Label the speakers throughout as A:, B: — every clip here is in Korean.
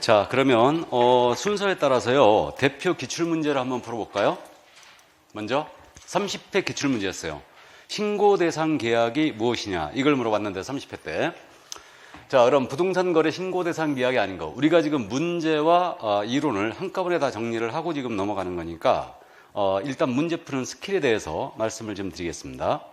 A: 자, 그러면 순서에 따라서요. 대표 기출문제를 한번 풀어볼까요? 먼저 30회 기출문제였어요. 신고 대상 계약이 무엇이냐 이걸 물어봤는데 30회 때. 자, 그럼 부동산 거래 신고 대상 계약이 아닌 거. 우리가 지금 문제와 이론을 한꺼번에 다 정리를 하고 지금 넘어가는 거니까 일단 문제 푸는 스킬에 대해서 말씀을 좀 드리겠습니다.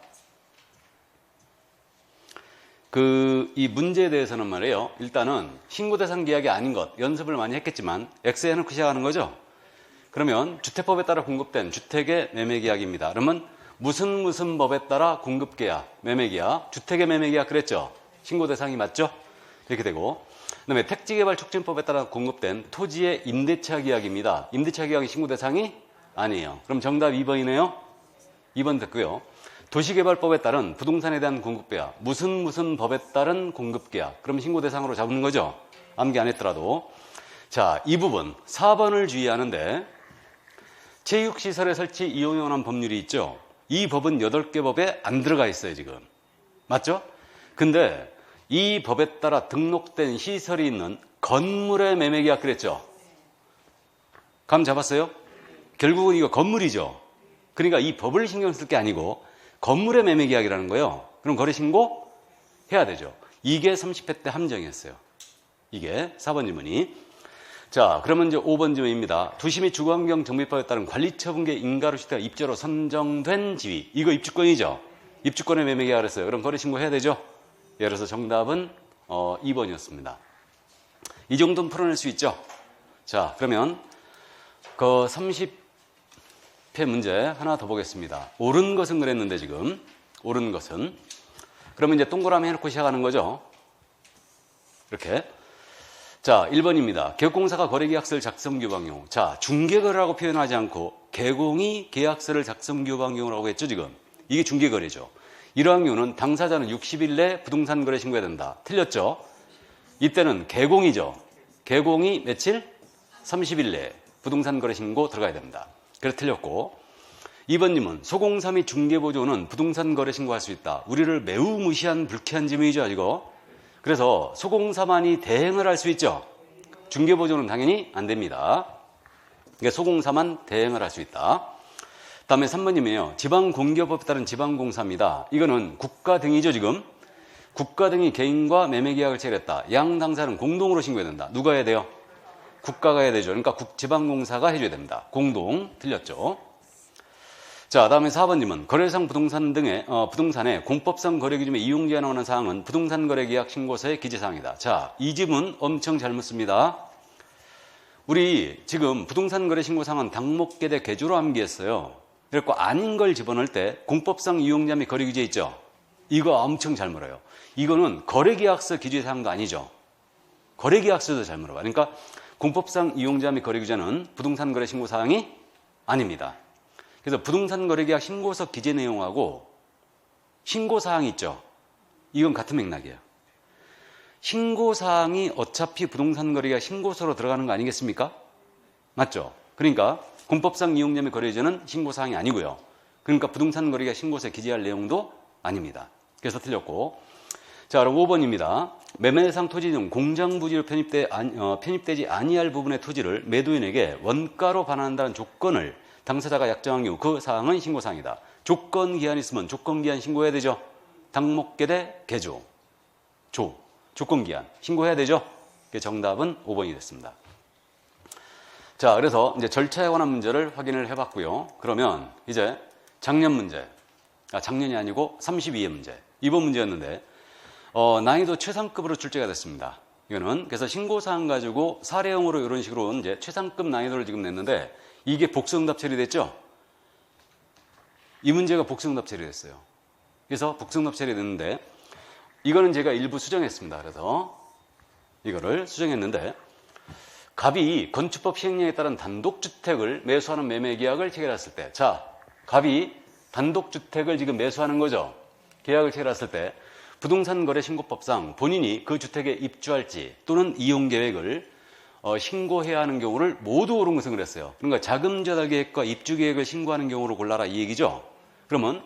A: 이 문제에 대해서는 말이에요. 일단은 신고 대상 계약이 아닌 것, 연습을 많이 했겠지만 X에 해놓고 시작하는 거죠. 그러면 주택법에 따라 공급된 주택의 매매 계약입니다. 그러면 무슨 법에 따라 공급 계약, 매매 계약, 주택의 매매 계약 그랬죠. 신고 대상이 맞죠? 이렇게 되고, 그다음에 택지개발촉진법에 따라 공급된 토지의 임대차 계약입니다. 임대차 계약이 신고 대상이 아니에요. 그럼 정답 2번이네요. 2번 됐고요. 도시개발법에 따른 부동산에 대한 공급계약, 무슨 법에 따른 공급계약, 그럼 신고 대상으로 잡는 거죠. 암기 안 했더라도. 자, 이 부분 4번을 주의하는데 체육시설의 설치 이용에 관한 법률이 있죠. 이 법은 8개 법에 안 들어가 있어요 지금. 맞죠? 근데 이 법에 따라 등록된 시설이 있는 건물의 매매계약 그랬죠. 감 잡았어요? 결국은 이거 건물이죠. 그러니까 이 법을 신경 쓸 게 아니고 건물의 매매 계약이라는 거예요. 그럼 거래 신고 해야 되죠. 이게 30회 때 함정이었어요. 이게 4번 질문이. 자, 그러면 이제 5번 질문입니다. 도시 및 주거환경 정비법에 따른 관리처분계 인가로 시대가 입주로 선정된 지위. 이거 입주권이죠. 입주권의 매매 계약을 했어요. 그럼 거래 신고 해야 되죠. 예를 들어서 정답은 2번이었습니다. 이 정도는 풀어낼 수 있죠. 자, 그러면 그 30회 문제 하나 더 보겠습니다. 옳은 것은 그랬는데 지금 옳은 것은 그러면 이제 동그라미 해놓고 시작하는 거죠. 이렇게. 자, 1번입니다. 개공사가 거래계약서를 작성 규방 경우. 자, 중개거래라고 표현하지 않고 개공이 계약서를 작성 규방 경우라고 했죠 지금. 이게 중개거래죠. 이러한 경우는 당사자는 60일 내 부동산 거래 신고해야 된다. 틀렸죠? 이때는 개공이죠. 개공이 며칠? 30일 내에 부동산 거래 신고 들어가야 됩니다. 그래서 틀렸고. 2번님은 소공사 및 중개보조는 부동산 거래 신고할 수 있다. 우리를 매우 무시한 불쾌한 질문이죠 이거. 그래서 소공사만이 대행을 할 수 있죠. 중개보조는 당연히 안 됩니다. 그러니까 소공사만 대행을 할 수 있다. 다음에 3번님이에요. 지방공기업법에 따른 지방공사입니다. 이거는 국가 등이죠 지금. 국가 등이 개인과 매매계약을 체결했다. 양 당사는 공동으로 신고해야 된다. 누가 해야 돼요? 국가가 해야 되죠. 그러니까 지방공사가 해줘야 됩니다. 공동. 틀렸죠. 자, 다음에 4번님은 거래상 부동산 등의 부동산의 공법상 거래 기준의 이용 제한에 관한 사항은 부동산 거래 계약 신고서의 기재사항이다. 자, 이 질문 엄청 잘 묻습니다. 우리 지금 부동산 거래 신고사항은 당목계대 개조로 암기했어요. 그래서 아닌 걸 집어넣을 때 공법상 이용 제한 및 거래 규제 있죠. 이거 엄청 잘 물어요. 이거는 거래 계약서 기재사항도 아니죠. 거래 계약서도 잘 물어봐. 그러니까 공법상 이용자 및 거래 규제는 부동산 거래 신고 사항이 아닙니다. 그래서 부동산 거래 계약 신고서 기재 내용하고 신고 사항이 있죠. 이건 같은 맥락이에요. 신고 사항이 어차피 부동산 거래 계약 신고서로 들어가는 거 아니겠습니까? 맞죠? 그러니까 공법상 이용자 및 거래 규제는 신고 사항이 아니고요. 그러니까 부동산 거래 계약 신고서에 기재할 내용도 아닙니다. 그래서 틀렸고. 자, 그럼 5번입니다. 매매 대상 토지 중 공장 부지로 편입되지 아니할 부분의 토지를 매도인에게 원가로 반환한다는 조건을 당사자가 약정한 경우 그 사항은 신고사항이다. 조건 기한이 있으면 조건 기한 신고해야 되죠. 당목계대 개조. 조건 기한 신고해야 되죠. 정답은 5번이 됐습니다. 자, 그래서 이제 절차에 관한 문제를 확인을 해봤고요. 그러면 이제 작년 문제. 작년이 아니고 32회 문제. 이번 문제였는데 난이도 최상급으로 출제가 됐습니다. 이거는 그래서 신고사항 가지고 사례형으로 이런 식으로 이제 최상급 난이도를 지금 냈는데 이게 복수응답 처리됐죠? 이 문제가 복수응답 처리됐어요. 그래서 복수응답 처리됐는데 이거는 제가 일부 수정했습니다. 그래서 이거를 수정했는데 갑이 건축법 시행령에 따른 단독주택을 매수하는 매매계약을 체결했을 때, 자, 갑이 단독주택을 지금 매수하는 거죠. 계약을 체결했을 때 부동산 거래 신고법상 본인이 그 주택에 입주할지 또는 이용 계획을 신고해야 하는 경우를 모두 옳은 것을 그랬어요. 그러니까 자금 조달 계획과 입주 계획을 신고하는 경우로 골라라 이 얘기죠. 그러면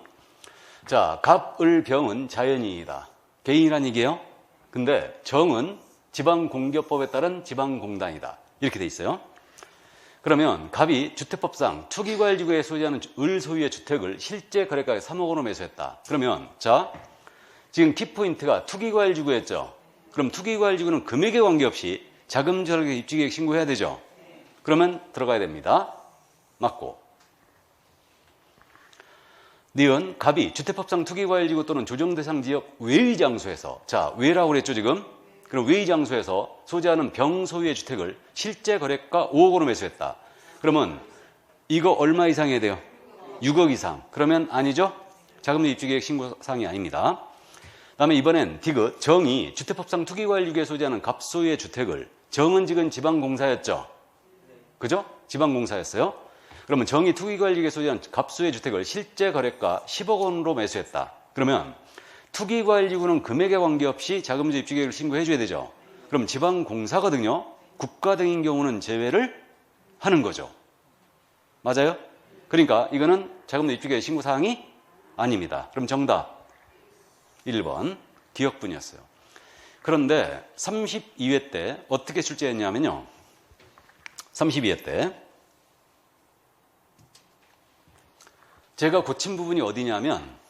A: 자, 갑을 병은 자연인이다. 개인이란 얘기예요. 근데 정은 지방공기업법에 따른 지방공단이다. 이렇게 돼 있어요. 그러면 갑이 주택법상 투기과열지구에 소지하는 을 소유의 주택을 실제 거래가에 3억 원으로 매수했다. 그러면 자, 지금 키포인트가 투기과열지구였죠. 그럼 투기과열지구는 금액에 관계없이 자금조달계 입주계획 신고해야 되죠. 그러면 들어가야 됩니다. 맞고. 니은 갑이 주택법상 투기과열지구 또는 조정대상 지역 외의 장소에서, 자, 외라고 그랬죠 지금. 그럼 외의 장소에서 소지하는 병 소유의 주택을 실제 거래가 5억 원으로 매수했다. 그러면 이거 얼마 이상 해야 돼요? 6억 이상. 그러면 아니죠? 자금조 입주계획 신고사항이 아닙니다. 다음에 이번엔 디귿, 정이 주택법상 투기과열지구에 소지하는 갑 소유의 주택을, 정은 지금 지방공사였죠? 그죠? 지방공사였어요. 그러면 정이 투기과열지구에 소지하는 갑 소유의 주택을 실제 거래가 10억 원으로 매수했다. 그러면 투기과열지구는 금액에 관계없이 자금조 입주계획을 신고해 줘야 되죠. 그럼 지방공사거든요. 국가 등인 경우는 제외를 하는 거죠. 맞아요? 그러니까 이거는 자금조 입주계획 신고사항이 아닙니다. 그럼 정답 1번 기억분이었어요. 그런데 32회 때 어떻게 출제했냐면요. 32회 때 제가 고친 부분이 어디냐면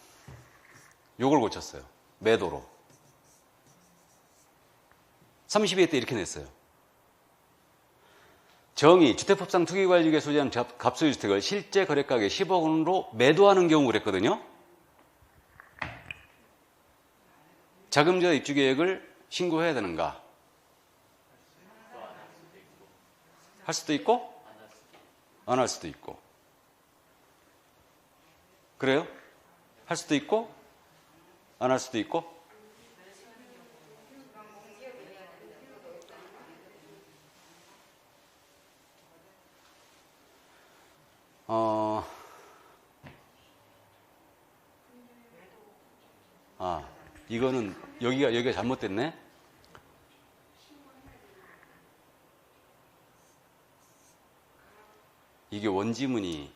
A: 요걸 고쳤어요. 매도로. 32회 때 이렇게 냈어요. 정이 주택법상 투기과열지구에 소지하는 갑소유 주택을 실제 거래가액 10억 원으로 매도하는 경우 그랬거든요. 자금조달 입주계획을 신고해야 되는가? 할 수도 있고 안 할 수도 있고. 그래요? 할 수도 있고 안 할 수도 있고. 이거는 여기가 잘못됐네. 이게 원지문이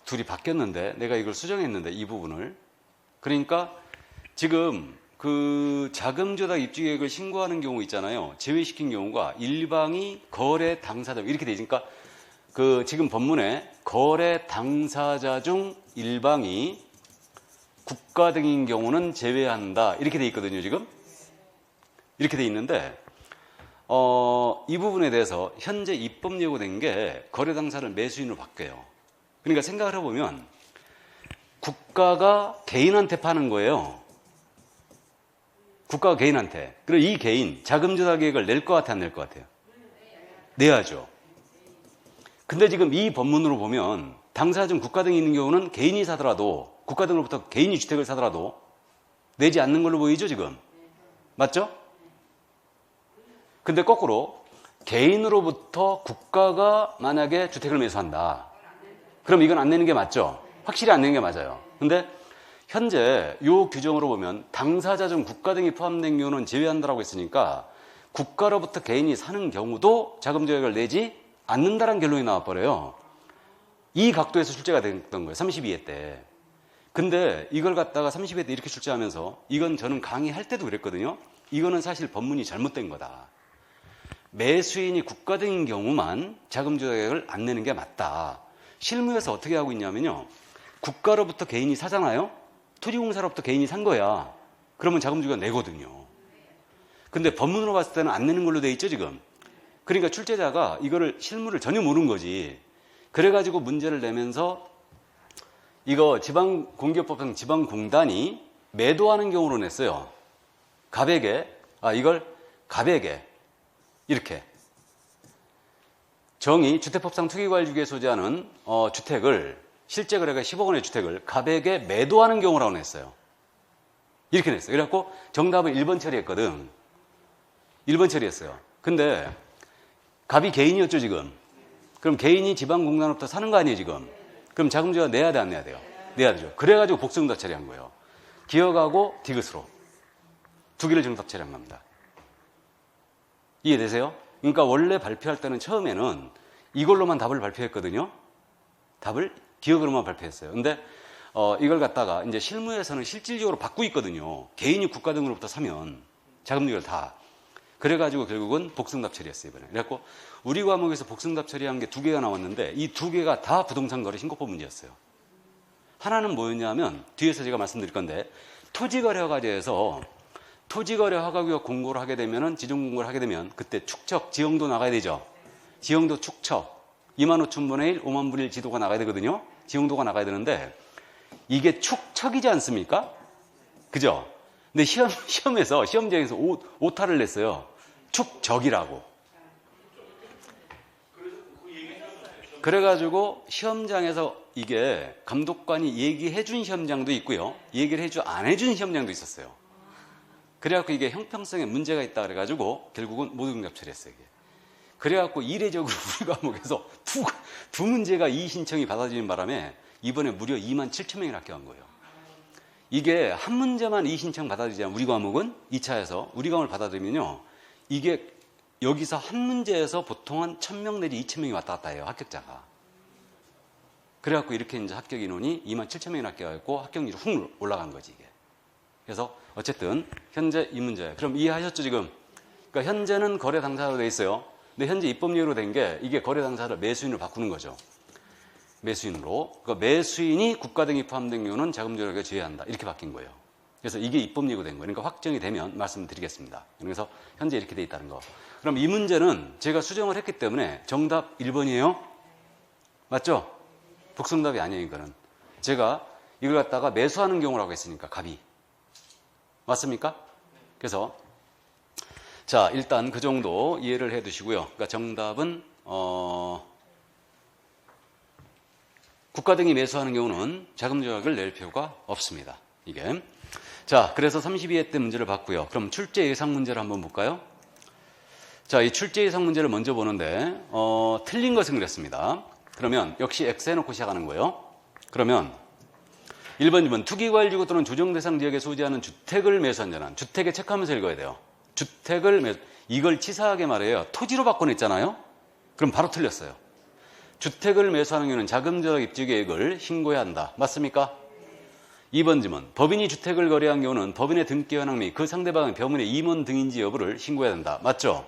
A: 둘이 바뀌었는데 내가 이걸 수정했는데 이 부분을. 그러니까 지금 그 자금조달 입주계획을 신고하는 경우 있잖아요. 제외시킨 경우가 일방이 거래 당사자 이렇게 돼 있으니까 그 지금 법문에 거래 당사자 중 일방이 국가 등인 경우는 제외한다 이렇게 돼 있거든요. 지금 이렇게 돼 있는데 이 부분에 대해서 현재 입법 예고된 게 거래 당사를 매수인으로 바뀌어요. 그러니까 생각을 해보면 국가가 개인한테 파는 거예요. 국가가 개인한테. 그리고 이 개인 자금조달 계획을 낼 것 같아 안 낼 것 같아요? 내야죠. 근데 지금 이 법문으로 보면 당사자 중 국가 등이 있는 경우는 개인이 사더라도 국가 등으로부터 개인이 주택을 사더라도 내지 않는 걸로 보이죠 지금. 맞죠? 근데 거꾸로 개인으로부터 국가가 만약에 주택을 매수한다. 그럼 이건 안 내는 게 맞죠? 확실히 안 내는 게 맞아요. 근데 현재 이 규정으로 보면 당사자 중 국가 등이 포함된 경우는 제외한다라고 했으니까 국가로부터 개인이 사는 경우도 자금조달을 내지 않는다라는 결론이 나와버려요. 이 각도에서 출제가 됐던 거예요. 32회 때. 근데 이걸 갖다가 30회 때 이렇게 출제하면서 이건 저는 강의할 때도 그랬거든요. 이거는 사실 법문이 잘못된 거다. 매수인이 국가 등인 경우만 자금조달을 안 내는 게 맞다. 실무에서 어떻게 하고 있냐면요. 국가로부터 개인이 사잖아요. 토지공사로부터 개인이 산 거야. 그러면 자금조달 내거든요. 근데 법문으로 봤을 때는 안 내는 걸로 돼 있죠 지금. 그러니까 출제자가 이거를 실무를 전혀 모르는 거지. 그래가지고 문제를 내면서 이거 지방공기업법상 지방공단이 매도하는 경우로 냈어요. 갑에게 이걸 갑에게 이렇게 정이 주택법상 투기과열지구에 소지하는 주택을 실제 거래가 10억 원의 주택을 갑에게 매도하는 경우라고 냈어요. 이렇게 냈어요. 그래갖고 정답을 1번 처리했거든. 1번 처리했어요. 근데 갑이 개인이었죠 지금. 그럼 개인이 지방공단으로부터 사는 거 아니에요 지금. 그럼 자금조달 내야 돼 안 내야 돼요? 내야 되죠. 그래가지고 복수정답 처리한 거예요. 기억하고 디귿으로 두 개를 정답 처리한 겁니다. 이해되세요? 그러니까 원래 발표할 때는 처음에는 이걸로만 답을 발표했거든요. 답을 기억으로만 발표했어요. 근데 이걸 갖다가 이제 실무에서는 실질적으로 받고 있거든요. 개인이 국가 등으로부터 사면 자금력을 다. 그래가지고 결국은 복승답 처리했어요, 이번에. 그래갖고 우리 과목에서 복승답 처리한 게 2개가 나왔는데 이 2개가 다 부동산 거래 신고법 문제였어요. 하나는 뭐였냐면 뒤에서 제가 말씀드릴 건데 토지거래 허가제에서 토지거래 허가구역 공고를 하게 되면은 지정 공고를 하게 되면 그때 축척 지형도 나가야 되죠. 지형도 축척 25,000분의 1, 5만 분의 1 지도가 나가야 되거든요. 지형도가 나가야 되는데 이게 축척이지 않습니까? 그죠? 근데 시험에서 시험장에서 오타를 냈어요. 축적이라고. 그래가지고 시험장에서 이게 감독관이 얘기해준 시험장도 있고요. 얘기를 안 해준 시험장도 있었어요. 그래갖고 이게 형평성에 문제가 있다 그래가지고 결국은 모두응답 처리했어요. 이게. 그래갖고 이례적으로 우리 과목에서 두 문제가 이의 신청이 받아지는 바람에 이번에 무려 27,000명이 합격한 거예요. 이게 한 문제만 이의 신청 받아들이잖아요. 우리 과목은 2차에서 우리 과목을 받아들이면요. 이게 여기서 한 문제에서 보통 한 1,000명 내지 2,000명이 왔다 갔다 해요. 합격자가. 그래갖고 이렇게 이제 합격 인원이 27,000명이 합격했고 합격률이 훅 올라간 거지 이게. 그래서 어쨌든 현재 이 문제. 그럼 이해하셨죠 지금? 그러니까 현재는 거래 당사자로 돼 있어요. 근데 현재 입법률로 된 게 이게 거래 당사자를 매수인으로 바꾸는 거죠. 매수인으로. 그러니까 매수인이 국가 등이 포함된 경우는 자금 조작에 제외한다. 이렇게 바뀐 거예요. 그래서 이게 입법예고 된 거예요. 그러니까 확정이 되면 말씀드리겠습니다. 그래서 현재 이렇게 돼 있다는 거. 그럼 이 문제는 제가 수정을 했기 때문에 정답 1번이에요. 맞죠? 복승답이 아니에요, 이거는. 제가 이걸 갖다가 매수하는 경우라고 했으니까, 갑이. 맞습니까? 그래서, 자, 일단 그 정도 이해를 해 두시고요. 그러니까 정답은, 국가 등이 매수하는 경우는 자금 조작을 낼 필요가 없습니다. 이게. 자, 그래서 32회 때 문제를 봤고요. 그럼 출제 예상 문제를 한번 볼까요? 자, 이 출제 예상 문제를 먼저 보는데, 틀린 것은 그랬습니다. 그러면 역시 X 해놓고 시작하는 거예요. 그러면 1번, 2번 투기과일지구 또는 조정대상 지역에 소지하는 주택을 매수한 자는 주택에 체크하면서 읽어야 돼요. 주택을 매수, 이걸 치사하게 말해요. 토지로 바꿔냈잖아요. 그럼 바로 틀렸어요. 주택을 매수하는 경우는 자금조작 입주계획을 신고해야 한다. 맞습니까? 2번 질문. 법인이 주택을 거래한 경우는 법인의 등기 현황 및 그 상대방의 병원의 임원 등인지 여부를 신고해야 한다. 맞죠?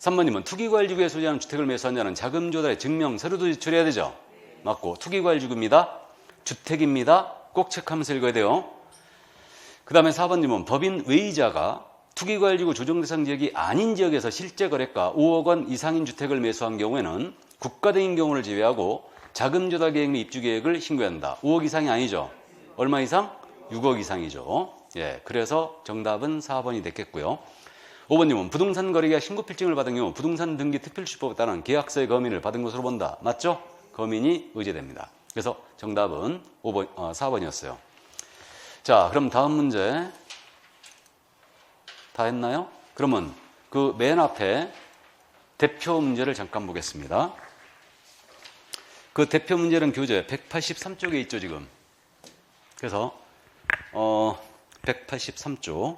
A: 3번 질문. 투기과일지구에 소지하는 주택을 매수한 자는 자금조달의 증명 서류도 제출해야 되죠? 맞고. 투기과일지구입니다. 주택입니다. 꼭 체크하면서 읽어야 돼요. 그 다음에 4번 질문. 법인 외의자가 투기과일지구 조정대상 지역이 아닌 지역에서 실제 거래가 5억 원 이상인 주택을 매수한 경우에는 국가 등인 경우를 제외하고 자금조달 계획 및 입주 계획을 신고해야 한다. 5억 이상이 아니죠? 얼마 이상? 6억 이상이죠. 예, 그래서 정답은 4번이 됐겠고요. 5번 질문. 부동산 거래계약 신고 필증을 받은 경우 부동산 등기 특별시법에 따른 계약서의 검인을 받은 것으로 본다. 맞죠? 검인이 의제됩니다. 그래서 정답은 4번이었어요. 자, 그럼 다음 문제 다 했나요? 그러면 그 맨 앞에 대표 문제를 잠깐 보겠습니다. 그 대표 문제는 교재 183쪽에 있죠, 지금. 그래서 183쪽.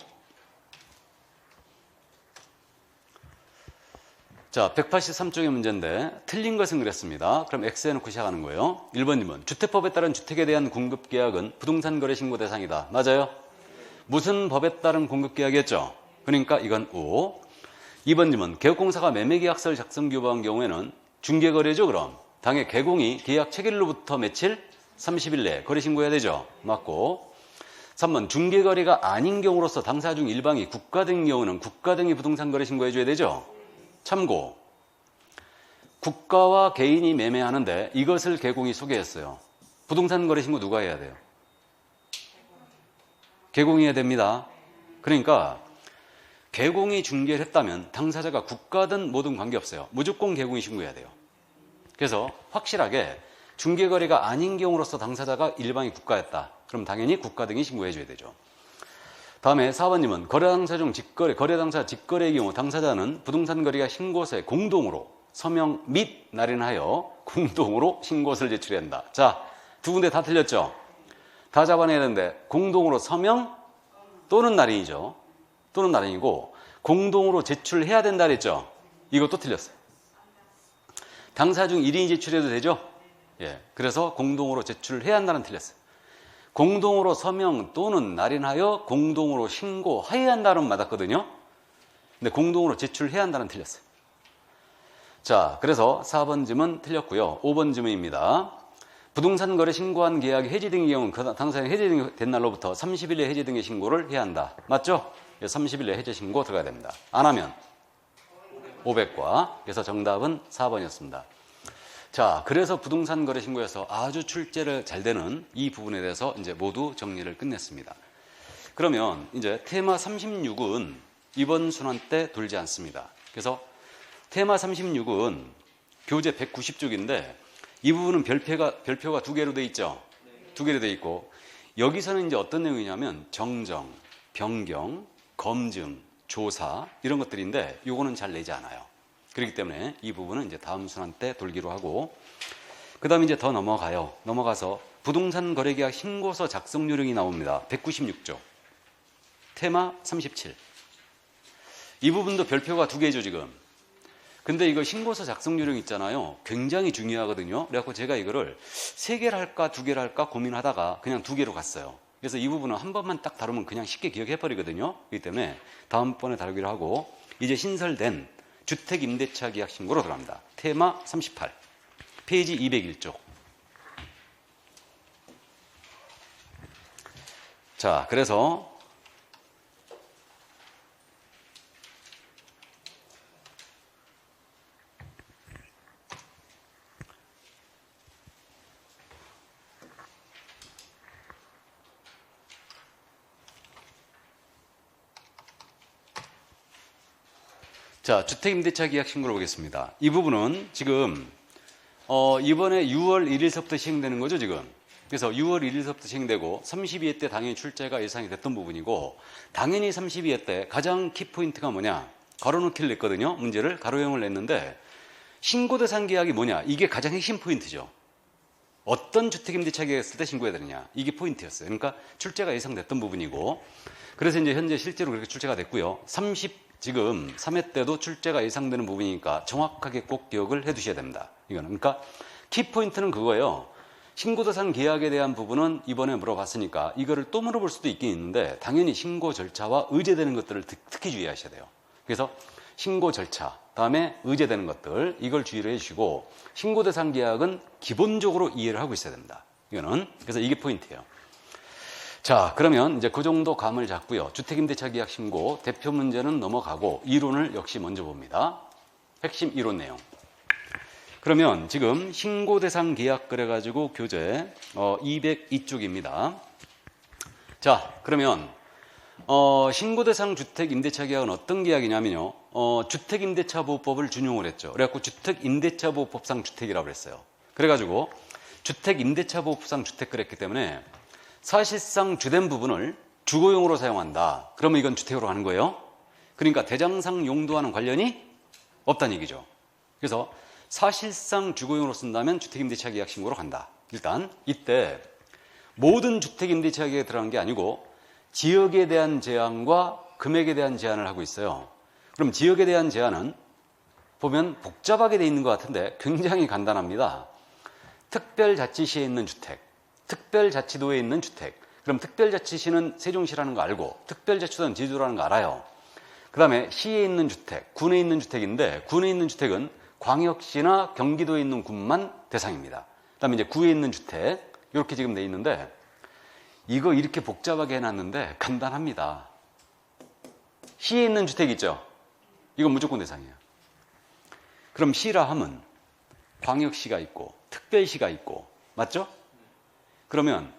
A: 자, 183쪽의 문제인데 틀린 것은 그랬습니다. 그럼 X 해놓고 시작하는 거예요. 1번, 2번. 주택법에 따른 주택에 대한 공급계약은 부동산 거래 신고 대상이다. 맞아요? 무슨 법에 따른 공급계약이었죠? 그러니까 이건 O. 2번, 2번. 개업공사가 매매계약서를 작성 교부한 경우에는 중개거래죠, 그럼. 당해 개공이 계약 체결일로부터 며칠? 30일 내에 거래 신고해야 되죠? 맞고. 3번. 중개거래가 아닌 경우로서 당사 중 일방이 국가 등인 경우는 국가 등이 부동산 거래 신고해줘야 되죠? 참고. 국가와 개인이 매매하는데 이것을 개공이 소개했어요. 부동산 거래 신고 누가 해야 돼요? 개공이 해야 됩니다. 그러니까 개공이 중개를 했다면 당사자가 국가든 뭐든 관계없어요. 무조건 개공이 신고해야 돼요. 그래서 확실하게 중개거래가 아닌 경우로서 당사자가 일방이 국가였다. 그럼 당연히 국가 등이 신고해줘야 되죠. 다음에 4번님은 거래 당사 중 직거래, 거래 당사 직거래의 경우 당사자는 부동산 거래가 신고서에 공동으로 서명 및 날인하여 공동으로 신고서를 제출해야 한다. 자, 두 군데 다 틀렸죠? 다 잡아내야 되는데 공동으로 서명 또는 날인이죠. 또는 날인이고 공동으로 제출해야 된다 그랬죠? 이것도 틀렸어요. 당사 중 1인이 제출해도 되죠? 예, 그래서 공동으로 제출해야 한다는 틀렸어요. 공동으로 서명 또는 날인하여 공동으로 신고해야 한다는 맞았거든요. 근데 공동으로 제출해야 한다는 틀렸어요. 자, 그래서 4번 질문 틀렸고요. 5번 질문입니다. 부동산 거래 신고한 계약이 해지된 경우는 그 당사자가 해지된 날로부터 30일 내에 해지된 게 신고를 해야 한다. 맞죠? 30일 내에 해지 신고 들어가야 됩니다. 안 하면 500과. 그래서 정답은 4번이었습니다. 자, 그래서 부동산 거래 신고에서 아주 출제를 잘 되는 이 부분에 대해서 이제 모두 정리를 끝냈습니다. 그러면 이제 테마 36은 이번 순환 때 돌지 않습니다. 그래서 테마 36은 교재 190쪽인데 이 부분은 별표가 두 개로 돼 있죠. 두 개로 돼 있고 여기서는 이제 어떤 내용이냐면 정정, 변경, 검증, 조사 이런 것들인데 요거는 잘 내지 않아요. 그렇기 때문에 이 부분은 이제 다음 순환 때 돌기로 하고 그 다음에 이제 더 넘어가서 부동산 거래계약 신고서 작성 요령이 나옵니다. 196조 테마 37 이 부분도 별표가 두 개죠 지금. 근데 이거 신고서 작성 요령 있잖아요. 굉장히 중요하거든요. 그래갖고 제가 이거를 3개를 할까 2개를 할까 고민하다가 그냥 2개로 갔어요. 그래서 이 부분은 한 번만 딱 다루면 그냥 쉽게 기억해버리거든요. 그렇기 때문에 다음번에 다루기로 하고 이제 신설된 주택임대차 계약 신고로 들어갑니다. 테마 38 페이지 201쪽. 자, 그래서 자, 주택임대차 계약 신고를 보겠습니다. 이 부분은 지금 이번에 6월 1일서부터 시행되는 거죠 지금. 그래서 6월 1일서부터 시행되고 32회 때 당연히 출제가 예상이 됐던 부분이고 당연히 32회 때 가장 키포인트가 뭐냐 가로놓기를 냈거든요. 문제를 가로형을 냈는데 신고 대상 계약이 뭐냐 이게 가장 핵심 포인트죠. 어떤 주택임대차 계약을 쓸 때 신고해야 되느냐 이게 포인트였어요. 그러니까 출제가 예상됐던 부분이고 그래서 이제 현재 실제로 그렇게 출제가 됐고요. 지금 3회 때도 출제가 예상되는 부분이니까 정확하게 꼭 기억을 해 두셔야 됩니다. 이거는. 그러니까 키포인트는 그거예요. 신고대상 계약에 대한 부분은 이번에 물어봤으니까 이거를 또 물어볼 수도 있긴 있는데 당연히 신고 절차와 의제되는 것들을 특히 주의하셔야 돼요. 그래서 신고 절차, 다음에 의제되는 것들 이걸 주의를 해주시고 신고대상 계약은 기본적으로 이해를 하고 있어야 됩니다. 이거는. 그래서 이게 포인트예요. 자, 그러면 이제 그 정도 감을 잡고요. 주택임대차 계약 신고 대표 문제는 넘어가고 이론을 역시 먼저 봅니다. 핵심 이론 내용. 그러면 지금 신고 대상 계약 그래가지고 교재 202쪽입니다. 자, 그러면 신고 대상 주택임대차 계약은 어떤 계약이냐면요. 주택임대차보호법을 준용을 했죠. 그래갖고 주택임대차보호법상 주택이라고 그랬어요. 그래가지고 주택임대차보호법상 주택 그랬기 때문에 사실상 주된 부분을 주거용으로 사용한다. 그러면 이건 주택으로 가는 거예요. 그러니까 대장상 용도와는 관련이 없다는 얘기죠. 그래서 사실상 주거용으로 쓴다면 주택임대차 계약 신고로 간다. 일단 이때 모든 주택임대차 계약에 들어간 게 아니고 지역에 대한 제한과 금액에 대한 제한을 하고 있어요. 그럼 지역에 대한 제한은 보면 복잡하게 돼 있는 것 같은데 굉장히 간단합니다. 특별자치시에 있는 주택, 특별자치도에 있는 주택. 그럼 특별자치시는 세종시라는 거 알고 특별자치도는 제주도라는 거 알아요. 그 다음에 시에 있는 주택, 군에 있는 주택인데 군에 있는 주택은 광역시나 경기도에 있는 군만 대상입니다. 그 다음에 이제 구에 있는 주택 이렇게 지금 돼 있는데 이거 이렇게 복잡하게 해놨는데 간단합니다. 시에 있는 주택 있죠? 이건 무조건 대상이에요. 그럼 시라 하면 광역시가 있고 특별시가 있고 맞죠? 그러면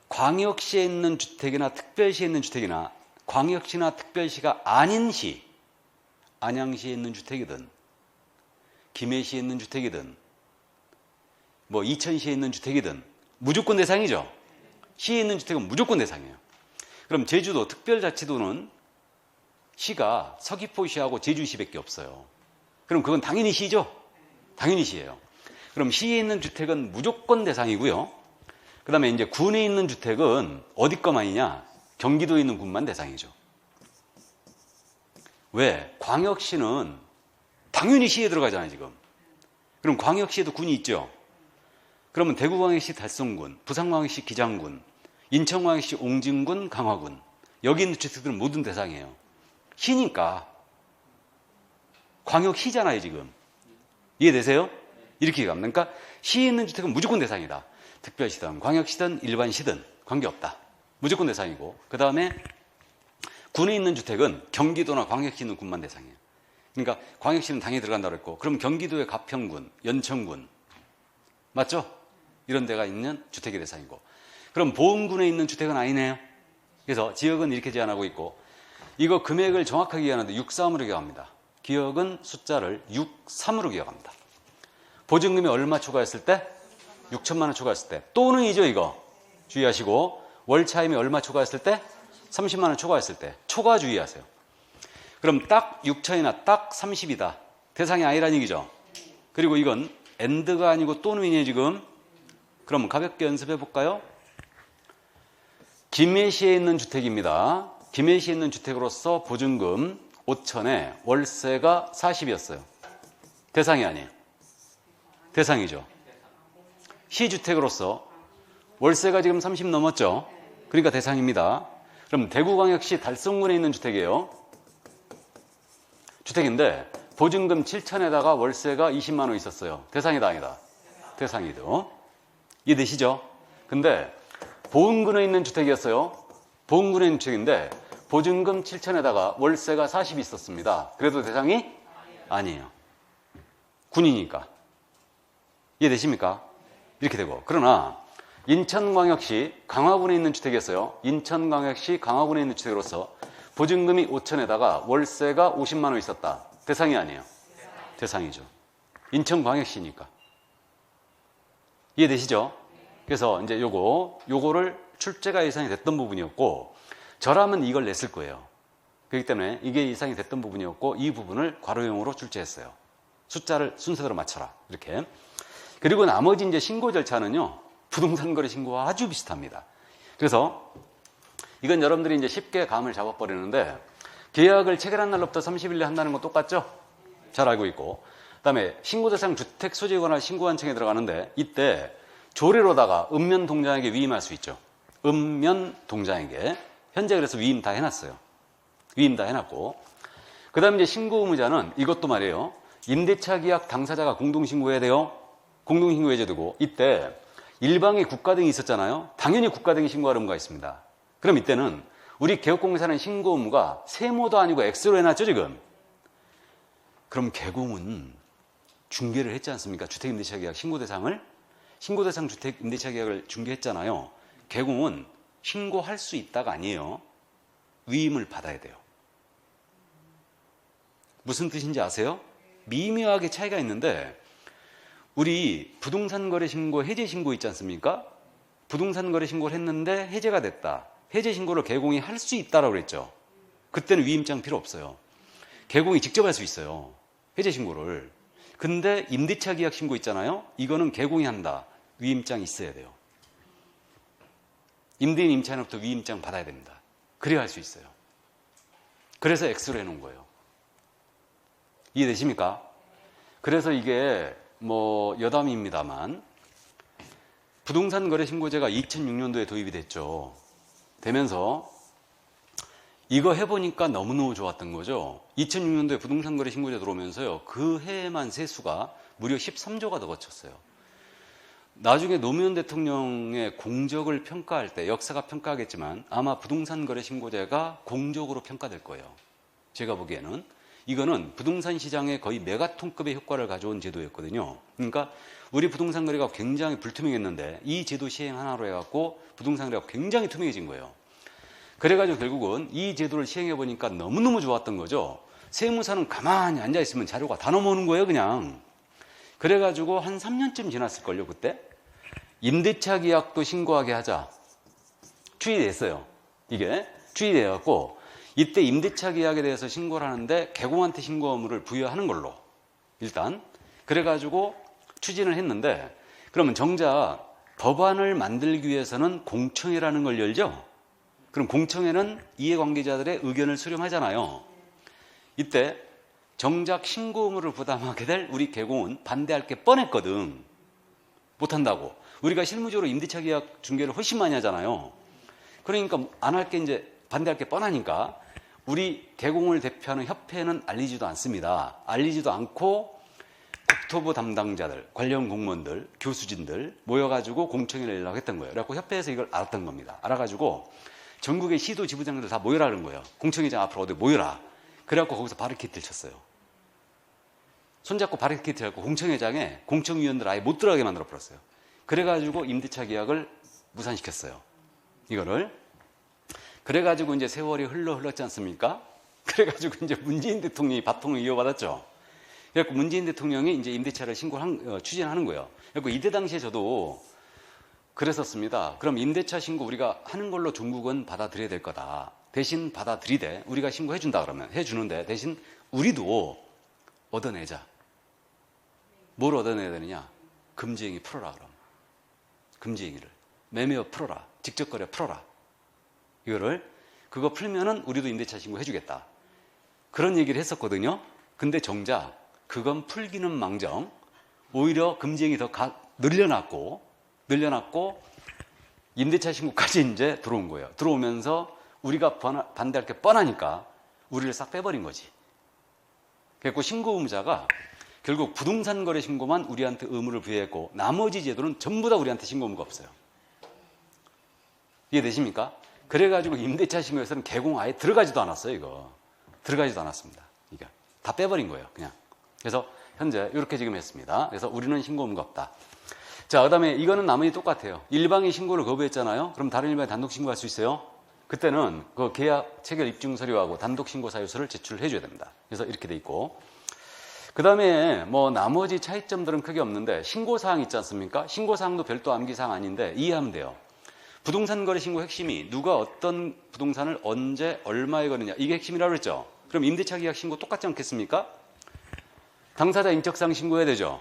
A: 광역시에 있는 주택이나 특별시에 있는 주택이나 광역시나 특별시가 아닌 시, 안양시에 있는 주택이든 김해시에 있는 주택이든 뭐 이천시에 있는 주택이든 무조건 대상이죠. 시에 있는 주택은 무조건 대상이에요. 그럼 제주도 특별자치도는 시가 서귀포시하고 제주시밖에 없어요. 그럼 그건 당연히 시죠. 당연히 시예요. 그럼 시에 있는 주택은 무조건 대상이고요. 그 다음에 이제 군에 있는 주택은 어디 것만이냐? 경기도에 있는 군만 대상이죠. 왜? 광역시는 당연히 시에 들어가잖아요, 지금. 그럼 광역시에도 군이 있죠. 그러면 대구광역시 달성군, 부산광역시 기장군, 인천광역시 옹진군, 강화군 여기 있는 주택들은 모든 대상이에요. 시니까 광역시잖아요 지금. 이해되세요? 이렇게 갑니다. 그러니까 시에 있는 주택은 무조건 대상이다. 특별시든 광역시든 일반시든 관계없다. 무조건 대상이고, 그 다음에 군에 있는 주택은 경기도나 광역시 있는 군만 대상이에요. 그러니까 광역시는 당연히 들어간다고 했고, 그럼 경기도의 가평군, 연천군 맞죠? 이런 데가 있는 주택의 대상이고, 그럼 보험군에 있는 주택은 아니네요. 그래서 지역은 이렇게 제한하고 있고, 이거 금액을 정확하게 기억하는데 63으로 기억합니다. 기억은 숫자를 63으로 기억합니다. 보증금이 얼마 초과했을 때? 6천만 원 초과했을 때. 또는이죠 이거. 주의하시고, 월 차임이 얼마 초과했을 때? 30만 원 초과했을 때. 초과 주의하세요. 그럼 딱 6천이나 딱 30이다. 대상이 아니라는 얘기죠. 그리고 이건 AND가 아니고 또는이네요 지금. 그럼 가볍게 연습해 볼까요? 김해시에 있는 주택입니다. 김해시에 있는 주택으로서 보증금 5천에 월세가 40이었어요. 대상이 아니에요. 대상이죠. 시주택으로서 월세가 지금 30 넘었죠. 그러니까 대상입니다. 그럼 대구광역시 달성군에 있는 주택이에요. 주택인데 보증금 7천에다가 월세가 20만 원 있었어요. 대상이다 아니다? 대상이죠. 이해되시죠? 근데 보은군에 있는 주택이었어요. 보은군에 있는 주택인데 보증금 7천에다가 월세가 40 있었습니다. 그래도 대상이 아니에요. 군이니까. 이해되십니까? 이렇게 되고. 그러나 인천광역시 강화군에 있는 주택이었어요. 인천광역시 강화군에 있는 주택으로서 보증금이 5천에다가 월세가 50만 원 있었다. 대상이 아니에요. 대상이죠. 인천광역시니까. 이해되시죠? 그래서 이제 요거를 출제가 예상이 됐던 부분이었고, 저라면 이걸 냈을 거예요. 그렇기 때문에 이게 예상이 됐던 부분이었고, 이 부분을 괄호용으로 출제했어요. 숫자를 순서대로 맞춰라. 이렇게. 그리고 나머지 이제 신고 절차는요, 부동산 거래 신고와 아주 비슷합니다. 그래서 이건 여러분들이 이제 쉽게 감을 잡아버리는데, 계약을 체결한 날로부터 30일 내에 한다는 건 똑같죠? 잘 알고 있고. 그 다음에 신고대상 주택 소지에 관한 신고한청에 들어가는데, 이때 조례로다가 읍면 동장에게 위임할 수 있죠. 읍면 동장에게. 현재 그래서 위임 다 해놨어요. 위임 다 해놨고. 그 다음에 이제 신고 의무자는 이것도 말이에요. 임대차 계약 당사자가 공동신고해야 돼요. 공동신고해야 되고, 이때 일방의 국가 등이 있었잖아요. 당연히 국가 등이 신고할 의무가 있습니다. 그럼 이때는 우리 개업공사는 신고 의무가 세모도 아니고 X로 해놨죠 지금. 그럼 개공은 중개를 했지 않습니까? 주택임대차 계약 신고대상을. 신고대상 주택임대차 계약을 중개했잖아요. 개공은 신고할 수 있다가 아니에요. 위임을 받아야 돼요. 무슨 뜻인지 아세요? 미묘하게 차이가 있는데, 우리 부동산 거래 신고, 해제 신고 있지 않습니까? 부동산 거래 신고를 했는데 해제가 됐다. 해제 신고를 개공이 할 수 있다라고 그랬죠. 그때는 위임장 필요 없어요. 개공이 직접 할 수 있어요. 해제 신고를. 근데 임대차 계약 신고 있잖아요. 이거는 개공이 한다. 위임장 있어야 돼요. 임대인 임차인으로부터 위임장 받아야 됩니다. 그래야 할 수 있어요. 그래서 X로 해놓은 거예요. 이해되십니까? 그래서 이게 여담입니다만, 부동산 거래 신고제가 2006년도에 도입이 됐죠. 되면서 이거 해보니까 너무너무 좋았던 거죠. 2006년도에 부동산 거래 신고제 들어오면서요, 그 해에만 세수가 무려 13조가 더 거쳤어요. 나중에 노무현 대통령의 공적을 평가할 때, 역사가 평가하겠지만 아마 부동산 거래 신고제가 공적으로 평가될 거예요. 제가 보기에는 이거는 부동산 시장에 거의 메가톤급의 효과를 가져온 제도였거든요. 그러니까 우리 부동산 거래가 굉장히 불투명했는데 이 제도 시행 하나로 해갖고 부동산 거래가 굉장히 투명해진 거예요. 그래가지고 결국은 이 제도를 시행해 보니까 너무너무 좋았던 거죠. 세무사는 가만히 앉아있으면 자료가 다 넘어오는 거예요 그냥. 그래가지고 한 3년쯤 지났을걸요 그때. 임대차 계약도 신고하게 하자. 추이됐어요. 이게 추이돼갖고 이때 임대차 계약에 대해서 신고를 하는데 개공한테 신고 의무를 부여하는 걸로 일단 그래가지고 추진을 했는데, 그러면 정작 법안을 만들기 위해서는 공청회라는 걸 열죠. 그럼 공청회는 이해관계자들의 의견을 수렴하잖아요. 이때 정작 신고 의무를 부담하게 될 우리 개공은 반대할 게 뻔했거든. 못한다고. 우리가 실무적으로 임대차 계약 중개를 훨씬 많이 하잖아요. 그러니까 안 할 게 이제 반대할 게 뻔하니까 우리 개공을 대표하는 협회는 알리지도 않습니다. 알리지도 않고 국토부 담당자들, 관련 공무원들, 교수진들 모여가지고 공청회를 열라고 했던 거예요. 그래갖고 협회에서 이걸 알았던 겁니다. 알아가지고 전국의 시도 지부장들 다 모여라는 거예요. 공청회장 앞으로 어디 모여라. 그래갖고 거기서 바리케이트를 쳤어요. 손잡고 바리케이트를 하고 공청회장에 공청위원들 아예 못 들어가게 만들어 버렸어요. 그래가지고 임대차 계약을 무산시켰어요. 이거를. 그래가지고 이제 세월이 흘렀지 않습니까? 그래가지고 이제 문재인 대통령이 바통을 이어받았죠. 그래갖고 문재인 대통령이 이제 임대차를 추진하는 거예요. 그래갖고 이때 당시에 저도 그랬었습니다. 그럼 임대차 신고 우리가 하는 걸로 종국은 받아들여야 될 거다. 대신 받아들이되 우리가 신고해준다 그러면 해주는데 대신 우리도 얻어내자. 뭘 얻어내야 되느냐? 금지행위 풀어라 그럼. 금지행위를. 매매업 풀어라. 직접거래 풀어라. 이거를 그거 풀면은 우리도 임대차 신고 해주겠다. 그런 얘기를 했었거든요. 근데 정작 그건 풀기는 망정 오히려 금지행위 더 늘려놨고 임대차 신고까지 이제 들어온 거예요. 들어오면서 우리가 반대할 게 뻔하니까 우리를 싹 빼버린 거지. 그래서 신고 의무자가 결국 부동산 거래 신고만 우리한테 의무를 부여했고 나머지 제도는 전부 다 우리한테 신고 의무가 없어요. 이해되십니까? 그래가지고 임대차 신고에서는 개공 아예 들어가지도 않았어요. 이거 들어가지도 않았습니다. 이게 다 빼버린 거예요. 그냥. 그래서 현재 이렇게 지금 했습니다. 그래서 우리는 신고 의무가 없다. 자, 그 다음에 이거는 나머지 똑같아요. 일방이 신고를 거부했잖아요. 그럼 다른 일방이 단독 신고할 수 있어요? 그때는 그 계약 체결 입증 서류하고 단독 신고 사유서를 제출해 줘야 됩니다. 그래서 이렇게 돼 있고. 그 다음에 뭐 나머지 차이점들은 크게 없는데 신고사항 있지 않습니까? 신고사항도 별도 암기사항 아닌데 이해하면 돼요. 부동산 거래 신고 핵심이 누가 어떤 부동산을 언제 얼마에 거느냐 이게 핵심이라고 그랬죠. 그럼 임대차 계약 신고 똑같지 않겠습니까? 당사자 인적사항 신고해야 되죠.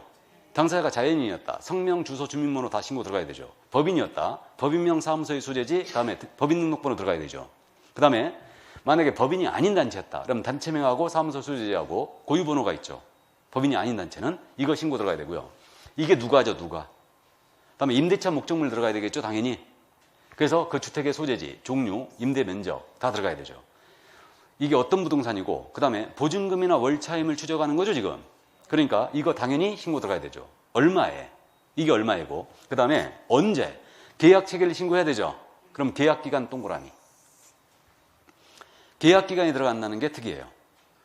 A: 당사자가 자연인이었다. 성명, 주소, 주민번호 다 신고 들어가야 되죠. 법인이었다. 법인명 사무소의 소재지 그다음에 법인등록번호 들어가야 되죠. 그 다음에 만약에 법인이 아닌 단체였다. 그럼 단체명하고 사무소 소재지하고 고유번호가 있죠. 법인이 아닌 단체는 이거 신고 들어가야 되고요. 이게 누가죠, 누가. 그 다음에 임대차 목적물 들어가야 되겠죠, 당연히. 그래서 그 주택의 소재지, 종류, 임대 면적 다 들어가야 되죠. 이게 어떤 부동산이고 그 다음에 보증금이나 월차임을 추적하는 거죠, 지금. 그러니까 이거 당연히 신고 들어가야 되죠. 얼마에. 이게 얼마이고 그 다음에 언제. 계약 체결 신고해야 되죠. 그럼 계약기간 동그라미. 계약기간이 들어간다는 게 특이해요.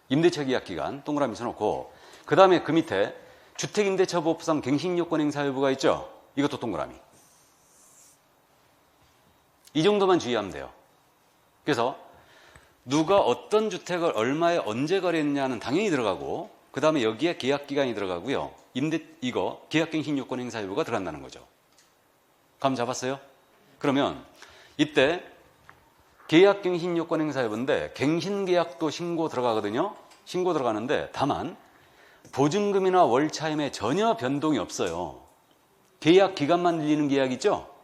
A: 임대차 계약기간 동그라미 써놓고 그 다음에 그 밑에 주택임대차보호법상 갱신요건 행사 여부가 있죠. 이것도 동그라미. 이 정도만 주의하면 돼요. 그래서 누가 어떤 주택을 얼마에 언제 거래했느냐는 당연히 들어가고 그 다음에 여기에 계약기간이 들어가고요. 이거 계약갱신요건 행사 여부가 들어간다는 거죠. 감 잡았어요? 그러면 이때 계약갱신요건 행사 여부인데 갱신계약도 신고 들어가거든요. 신고 들어가는데 다만 보증금이나 월차임에 전혀 변동이 없어요. 계약 기간만 늘리는 계약 있죠?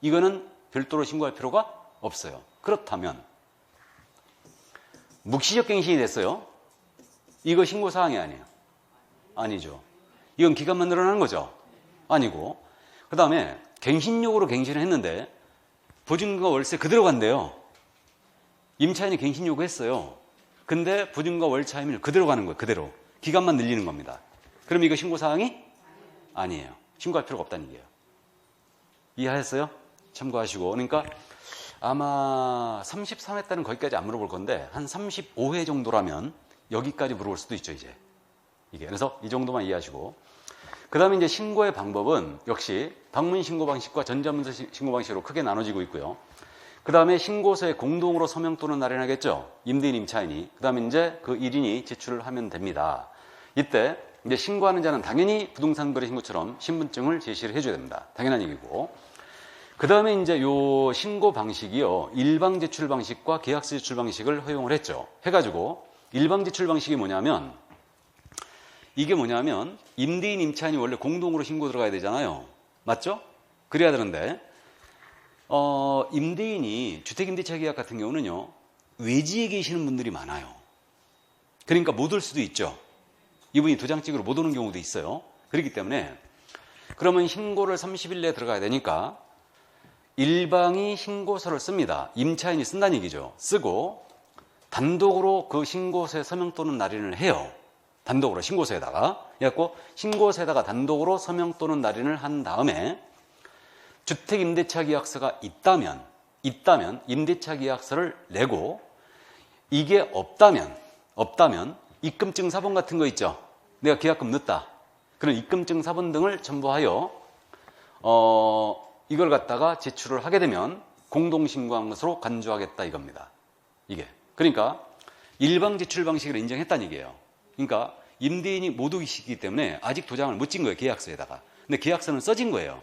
A: 이거는 별도로 신고할 필요가 없어요. 그렇다면 묵시적 갱신이 됐어요. 이거 신고사항이 아니에요. 아니죠. 이건 기간만 늘어나는 거죠. 아니고 그 다음에 갱신요구로 갱신을 했는데 보증금과 월세 그대로 간대요. 임차인이 갱신 요구했어요. 근데 보증금과 월차임을 그대로 가는 거예요. 그대로. 기간만 늘리는 겁니다. 그럼 이거 신고사항이? 아니에요. 신고할 필요가 없다는 얘기예요. 이해하셨어요? 참고하시고. 그러니까 아마 33회 때는 거기까지 안 물어볼 건데 한 35회 정도라면 여기까지 물어볼 수도 있죠, 이제. 이게. 그래서 이 정도만 이해하시고. 그 다음에 이제 신고의 방법은 역시 방문 신고 방식과 전자문서 신고 방식으로 크게 나눠지고 있고요. 그 다음에 신고서에 공동으로 서명 또는 날인하겠죠. 임대인, 임차인이. 그 다음에 이제 그 1인이 제출을 하면 됩니다. 이때 이제 신고하는 자는 당연히 부동산 거래 신고처럼 신분증을 제시를 해줘야 됩니다. 당연한 얘기고. 그 다음에 이제 요 신고 방식이요. 일방 제출 방식과 계약서 제출 방식을 허용을 했죠. 해가지고 일방 제출 방식이 뭐냐면 이게 뭐냐면 임대인, 임차인이 원래 공동으로 신고 들어가야 되잖아요. 맞죠? 그래야 되는데 임대인이 주택임대차 계약 같은 경우는요. 외지에 계시는 분들이 많아요. 그러니까 못 올 수도 있죠. 이분이 도장찍으로 못 오는 경우도 있어요. 그렇기 때문에 그러면 신고를 30일 내에 들어가야 되니까 일방이 신고서를 씁니다. 임차인이 쓴다는 얘기죠. 쓰고 단독으로 그 신고서에 서명 또는 날인을 해요. 단독으로 신고서에다가. 그래갖고 신고서에다가 단독으로 서명 또는 날인을 한 다음에 주택임대차 계약서가 있다면 임대차 계약서를 내고, 이게 없다면 입금증 사본 같은 거 있죠. 내가 계약금 넣었다. 그런 입금증 사본 등을 첨부하여 이걸 갖다가 제출을 하게 되면 공동신고한 것으로 간주하겠다 이겁니다. 이게. 그러니까 일방 제출 방식을 인정했다는 얘기예요. 그러니까 임대인이 모두이시기 때문에 아직 도장을 못 찍은 거예요. 계약서에다가. 근데 계약서는 써진 거예요.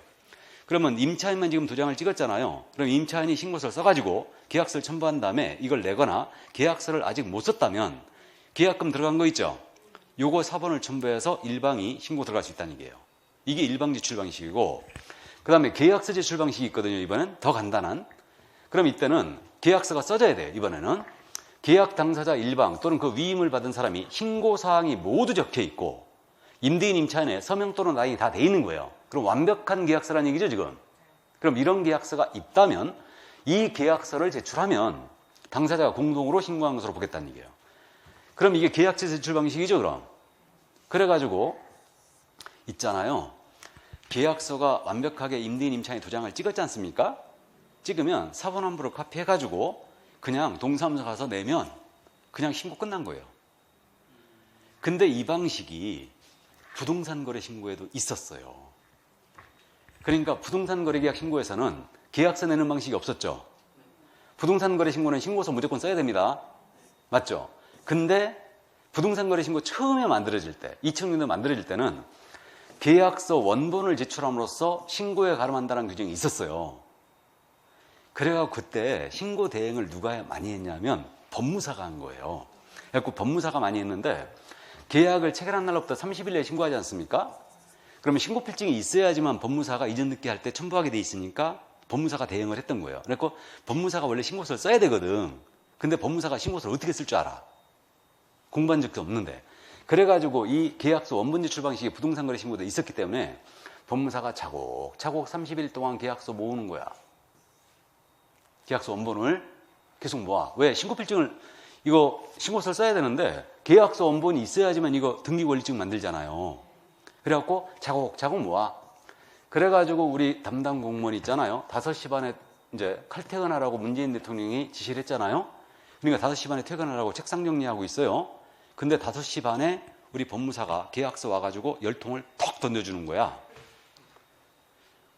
A: 그러면 임차인만 지금 도장을 찍었잖아요. 그럼 임차인이 신고서를 써가지고 계약서를 첨부한 다음에 이걸 내거나 계약서를 아직 못 썼다면 계약금 들어간 거 있죠. 요거 사본을 첨부해서 일방이 신고 들어갈 수 있다는 얘기예요. 이게 일방 제출 방식이고, 그 다음에 계약서 제출 방식이 있거든요. 이번엔 더 간단한. 그럼 이때는 계약서가 써져야 돼요. 이번에는 계약 당사자 일방 또는 그 위임을 받은 사람이 신고사항이 모두 적혀 있고 임대인 임차인의 서명 또는 날인이 다 돼 있는 거예요. 그럼 완벽한 계약서라는 얘기죠 지금. 그럼 이런 계약서가 있다면 이 계약서를 제출하면 당사자가 공동으로 신고한 것으로 보겠다는 얘기예요. 그럼 이게 계약서 제출 방식이죠 그럼. 그래가지고 있잖아요. 계약서가 완벽하게 임대인 임차인의 도장을 찍었지 않습니까? 찍으면 사본함부를 카피해가지고 그냥 동사무소 가서 내면 그냥 신고 끝난 거예요. 근데 이 방식이 부동산 거래 신고에도 있었어요. 그러니까 부동산 거래 계약 신고에서는 계약서 내는 방식이 없었죠. 부동산 거래 신고는 신고서 무조건 써야 됩니다. 맞죠? 근데 부동산 거래 신고 처음에 만들어질 때, 2000년도에 만들어질 때는 계약서 원본을 제출함으로써 신고에 가름한다는 규정이 있었어요. 그래가지고 그때 신고 대행을 누가 많이 했냐면 법무사가 한 거예요. 그래서 법무사가 많이 했는데 계약을 체결한 날로부터 30일 내에 신고하지 않습니까? 그러면 신고 필증이 있어야지만 법무사가 이전 늦게 할 때 첨부하게 돼 있으니까 법무사가 대행을 했던 거예요. 그래서 법무사가 원래 신고서를 써야 되거든. 근데 법무사가 신고서를 어떻게 쓸 줄 알아? 공부한 적도 없는데. 그래가지고 이 계약서 원본 제출 방식이 부동산 거래 신고도 있었기 때문에 법무사가 차곡차곡 30일 동안 계약서 모으는 거야. 계약서 원본을 계속 모아. 왜? 신고필증을, 이거 신고서를 써야 되는데 계약서 원본이 있어야지만 이거 등기권리증 만들잖아요. 그래갖고 차곡차곡 모아. 그래가지고 우리 담당 공무원 있잖아요. 5시 반에 이제 칼퇴근하라고 문재인 대통령이 지시를 했잖아요. 그러니까 5시 반에 퇴근하라고 책상 정리하고 있어요. 근데 5시 반에 우리 법무사가 계약서 와가지고 10통을 턱 던져주는 거야.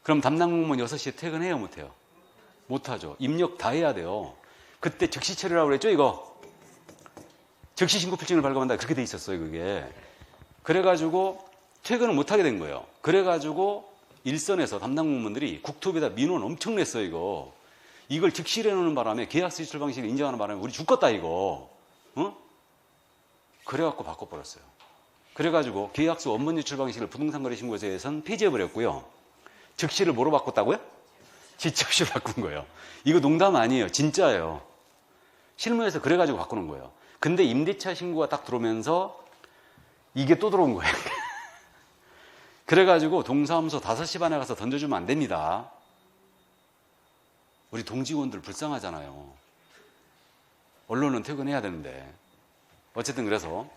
A: 그럼 담당 공무원 6시에 퇴근해요? 못해요? 못하죠. 입력 다 해야 돼요. 그때 즉시 처리라고 그랬죠 이거. 즉시 신고필증을 발급한다 그렇게 돼 있었어요 그게. 그래가지고 퇴근을 못하게 된 거예요. 그래가지고 일선에서 담당 공무원들이 국토부에다 민원 엄청 냈어요 이거. 이걸 즉시 해놓는 바람에 계약서 제출 방식을 인정하는 바람에 우리 죽겠다 이거. 어? 그래갖고 바꿔버렸어요. 그래가지고 계약서 원본 제출 방식을 부동산 거래 신고서에선 폐지해버렸고요. 즉시를 뭐로 바꿨다고요? 지척시로 바꾼 거예요. 이거 농담 아니에요. 진짜예요. 실무에서 그래가지고 바꾸는 거예요. 근데 임대차 신고가 딱 들어오면서 이게 또 들어온 거예요. 그래가지고 동사무소 5시 반에 가서 던져주면 안 됩니다. 우리 동직원들 불쌍하잖아요. 언론은 퇴근해야 되는데. 어쨌든 그래서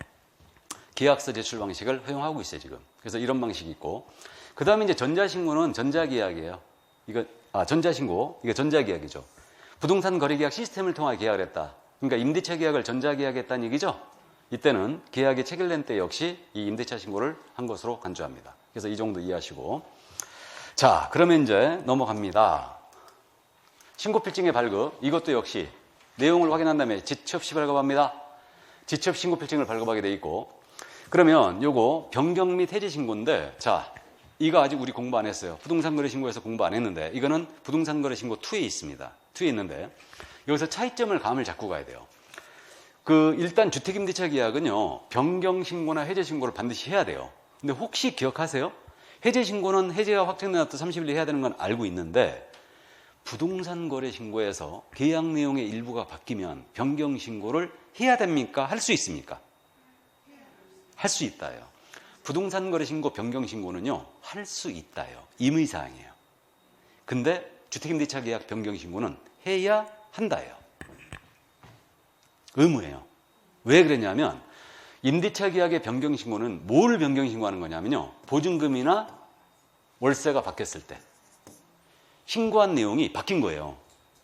A: 계약서 제출 방식을 허용하고 있어요 지금. 그래서 이런 방식이 있고, 그 다음에 이제 전자신고는 전자계약이에요. 이거 전자신고, 이게 전자계약이죠. 부동산 거래계약 시스템을 통하여 계약을 했다. 그러니까 임대차 계약을 전자계약했다는 얘기죠. 이때는 계약이 체결된 때 역시 이 임대차 신고를 한 것으로 간주합니다. 그래서 이 정도 이해하시고, 자 그러면 이제 넘어갑니다. 신고필증의 발급, 이것도 역시 내용을 확인한 다음에 지체 없이 발급합니다. 지체 없이 신고필증을 발급하게 돼 있고, 그러면 요거 변경 및 해지 신고인데, 자 이거 아직 우리 공부 안 했어요. 부동산 거래 신고에서 공부 안 했는데, 이거는 부동산 거래 신고 2에 있습니다. 2에 있는데 여기서 차이점을 감을 잡고 가야 돼요. 일단 주택임대차 계약은요, 변경 신고나 해제 신고를 반드시 해야 돼요. 근데 혹시 기억하세요? 해제 신고는 해제가 확정된 앞부터 30일 해야 되는 건 알고 있는데, 부동산 거래 신고에서 계약 내용의 일부가 바뀌면 변경 신고를 해야 됩니까? 할 수 있습니까? 할 수 있다예요. 부동산 거래 신고 변경 신고는요, 할 수 있다예요. 임의사항이에요. 근데 주택임대차 계약 변경 신고는 해야 한다예요. 의무예요. 왜 그랬냐면 임대차 계약의 변경 신고는 뭘 변경 신고하는 거냐면요. 보증금이나 월세가 바뀌었을 때 신고한 내용이 바뀐 거예요.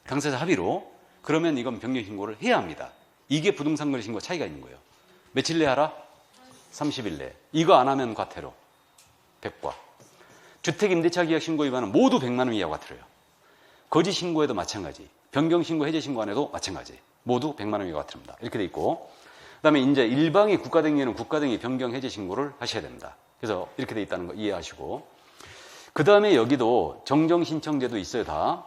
A: 당사자 합의로. 그러면 이건 변경 신고를 해야 합니다. 이게 부동산 거래 신고 차이가 있는 거예요. 며칠 내에 하라? 30일 내에. 이거 안 하면 과태료 100과. 주택임대차 계약 신고 위반은 모두 100만 원 이하 과태료예요. 거짓 신고에도 마찬가지. 변경 신고, 해제 신고 안 해도 마찬가지. 모두 100만 원 이하 과태료입니다. 이렇게 돼 있고, 그다음에 이제 일방이 국가등기에는 국가등기 변경, 해제 신고를 하셔야 됩니다. 그래서 이렇게 돼 있다는 거 이해하시고, 그다음에 여기도 정정 신청제도 있어요, 다.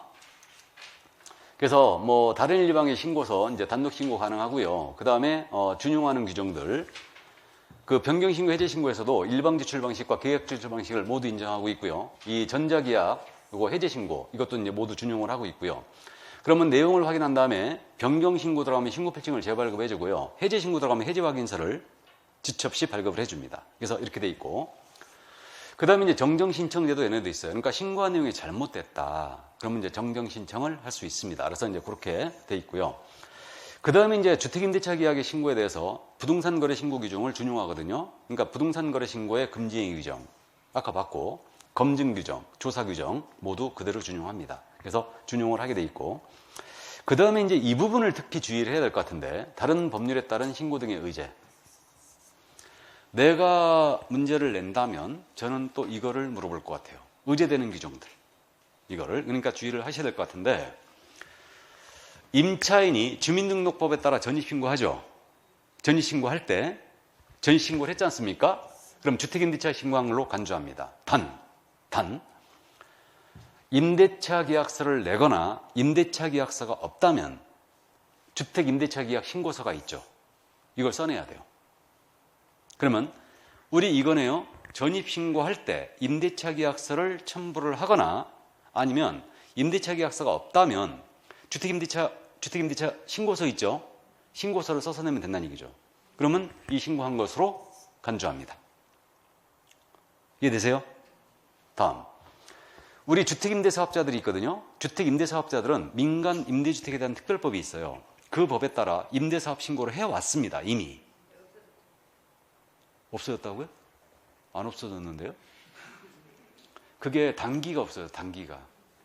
A: 그래서 뭐 다른 일방의 신고서 이제 단독 신고 가능하고요. 그다음에 준용하는 규정들. 그 변경 신고, 해제 신고에서도 일방 제출 방식과 계약 제출 방식을 모두 인정하고 있고요. 이 전자계약, 이거 해제 신고, 이것도 이제 모두 준용을 하고 있고요. 그러면 내용을 확인한 다음에 변경 신고 들어가면 신고 필증을 재발급해 주고요. 해제 신고 들어가면 해제 확인서를 지체 없이 발급을 해 줍니다. 그래서 이렇게 돼 있고. 그다음에 이제 정정 신청제도 얘네도 있어요. 그러니까 신고한 내용이 잘못됐다. 그러면 이제 정정 신청을 할 수 있습니다. 그래서 이제 그렇게 돼 있고요. 그 다음에 이제 주택임대차 계약의 신고에 대해서 부동산 거래 신고 규정을 준용하거든요. 그러니까 부동산 거래 신고의 금지행위 규정, 아까 봤고, 검증 규정, 조사 규정 모두 그대로 준용합니다. 그래서 준용을 하게 돼 있고, 그 다음에 이제 이 부분을 특히 주의를 해야 될 것 같은데, 다른 법률에 따른 신고 등의 의제. 내가 문제를 낸다면 저는 또 이거를 물어볼 것 같아요. 의제되는 규정들. 이거를. 그러니까 주의를 하셔야 될 것 같은데, 임차인이 주민등록법에 따라 전입신고하죠. 전입신고할 때 전입신고를 했지 않습니까? 그럼 주택임대차 신고한 걸로 간주합니다. 단 임대차 계약서를 내거나 임대차 계약서가 없다면 주택임대차 계약 신고서가 있죠. 이걸 써내야 돼요. 그러면 우리 이거네요. 전입신고할 때 임대차 계약서를 첨부를 하거나 아니면 임대차 계약서가 없다면 주택임대차 신고서 있죠? 신고서를 써서 내면 된다는 얘기죠. 그러면 이 신고한 것으로 간주합니다. 이해되세요? 다음. 우리 주택임대사업자들이 있거든요. 주택임대사업자들은 민간 임대주택에 대한 특별법이 있어요. 그 법에 따라 임대사업 신고를 해왔습니다. 이미. 없어졌다고요? 안 없어졌는데요? 그게 단기가 없어요. 단기가.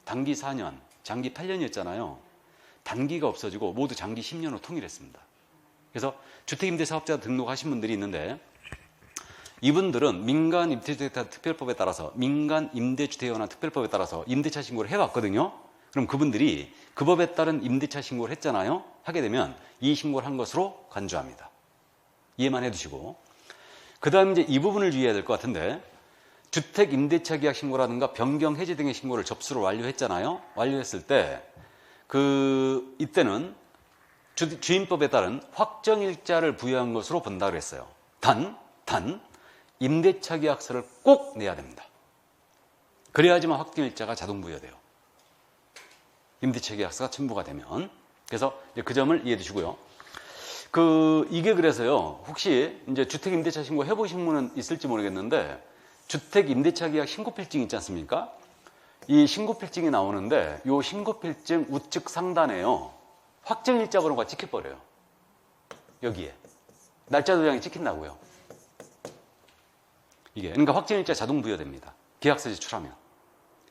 A: 단기 4년, 장기 8년이었잖아요. 단기가 없어지고 모두 장기 10년으로 통일했습니다. 그래서 주택임대사업자 등록하신 분들이 있는데 이분들은 민간 임대주택 특별법에 따라서 민간 임대주택연합 특별법에 따라서 임대차 신고를 해왔거든요. 그럼 그분들이 그 법에 따른 임대차 신고를 했잖아요. 하게 되면 이 신고를 한 것으로 간주합니다. 이해만 해두시고, 그 다음 이제 이 부분을 주의해야 될 것 같은데, 주택 임대차 계약 신고라든가 변경 해제 등의 신고를 접수를 완료했잖아요. 완료했을 때 이때는 주임법에 따른 확정일자를 부여한 것으로 본다 그랬어요. 단 임대차 계약서를 꼭 내야 됩니다. 그래야지만 확정일자가 자동 부여돼요. 임대차 계약서가 첨부가 되면. 그래서 이제 그 점을 이해해 두시고요. 이게 그래서요. 혹시 이제 주택 임대차 신고 해보신 분은 있을지 모르겠는데, 주택 임대차 계약 신고필증 있지 않습니까? 이 신고필증이 나오는데, 이 신고필증 우측 상단에요. 확정일자 번호가 찍혀버려요. 여기에. 날짜 도장이 찍힌다고요. 이게. 그러니까 확정일자 자동 부여됩니다. 계약서 제출하면.